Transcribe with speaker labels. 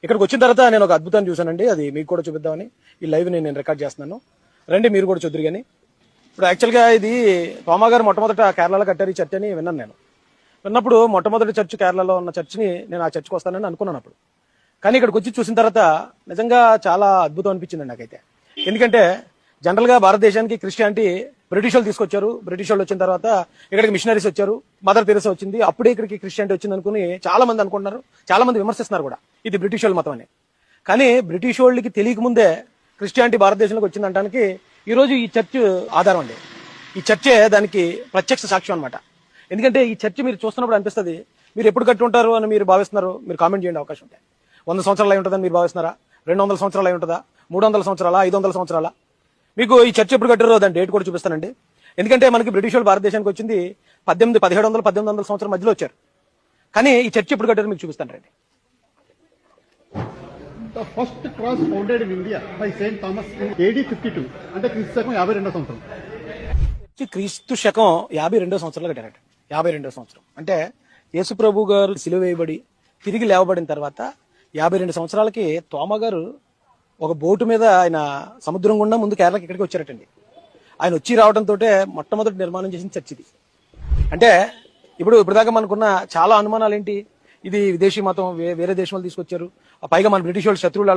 Speaker 1: ఇక్కడికి వచ్చిన తర్వాత నేను ఒక అద్భుతాన్ని చూశానండి. అది మీకు కూడా చూపిద్దామని ఈ లైవ్ నేను రికార్డ్ చేస్తున్నాను. రండి మీరు కూడా చూద్దరు. కానీ ఇప్పుడు యాక్చువల్గా ఇది తోమా గారు మొట్టమొదట కేరళలో కట్టారు ఈ చర్చ్ అని విన్నాను. నేను విన్నప్పుడు మొట్టమొదటి చర్చ్ కేరళలో ఉన్న చర్చ్ని నేను ఆ చర్చ్కి వస్తానని అనుకున్నాను అప్పుడు. కానీ ఇక్కడికి వచ్చి చూసిన తర్వాత నిజంగా చాలా అద్భుతం అనిపించింది నాకైతే. ఎందుకంటే జనరల్గా భారతదేశానికి క్రిస్టియానిటీ బ్రిటిష్ వాళ్ళు తీసుకొచ్చారు. బ్రిటిష్ వాళ్ళు వచ్చిన తర్వాత ఇక్కడికి మిషనరీస్ వచ్చారు. మదర్ తెరెసా వచ్చింది. అప్పుడే ఇక్కడికి క్రిస్టియానిటీ వచ్చింది అనుకుని చాలా మంది అనుకుంటున్నారు. చాలా మంది విమర్శిస్తున్నారు కూడా ఇది బ్రిటిష్ వాళ్ళ మతం అని. కానీ బ్రిటిష్ వాళ్ళకి తెలియక ముందే క్రిస్టియానిటీ భారతదేశంలోకి వచ్చిందనడానికి ఈరోజు ఈ చర్చ్ ఆధారం అండి. ఈ చర్చే దానికి ప్రత్యక్ష సాక్ష్యం అనమాట. ఎందుకంటే ఈ చర్చ్ మీరు చూస్తున్నప్పుడు అనిపిస్తుంది, మీరు ఎప్పుడు కట్టి ఉంటారు అని మీరు భావిస్తున్నారు. మీరు కామెంట్ చేయండి, అవకాశం ఉంటాయి. 100 సంవత్సరాలు అయి ఉంటుందని మీరు భావిస్తున్నారా? 200 సంవత్సరాలు అయి ఉంటుందా? 300 సంవత్సరాలా? 500 సంవత్సరాలా? మీకు ఈ చర్చ్ ఎప్పుడు కట్టారో దాని డేట్ కూడా చూపిస్తానండి. ఎందుకంటే మనకి బ్రిటిష్ వాళ్ళు భారతదేశానికి వచ్చింది 1700 1800 సంవత్సరం మధ్యలో వచ్చారు. కానీ ఈ చర్చ్ ఎప్పుడు కట్టారో మీకు చూపిస్తాను రండి.
Speaker 2: The first cross founded in India by Saint Thomas in AD 52 అంటే క్రీస్తు శకం 52వ సంవత్సరం.
Speaker 1: క్రీస్తు శకం 52వ సంవత్సరంలో కట్టారట. 52వ సంవత్సరం అంటే యేసు ప్రభు గారు సిలువ వేయబడి తిరిగి లేవబడిన తర్వాత 52 సంవత్సరాలకి తోమా గారు ఒక బోటు మీద ఆయన సముద్రం గుండా ముందు కేరళకి ఇక్కడికి వచ్చారటండి. ఆయన వచ్చి రావడంతో మొట్టమొదటి నిర్మాణం చేసిన చర్చ్ ఇది. అంటే ఇప్పుడు దాకా మనకున్న చాలా అనుమానాలు ఏంటి, ఇది విదేశీ మతం, వేరే దేశం వాళ్ళు తీసుకొచ్చారు, పైగా మన బ్రిటిష్ వాళ్ళు శత్రువులు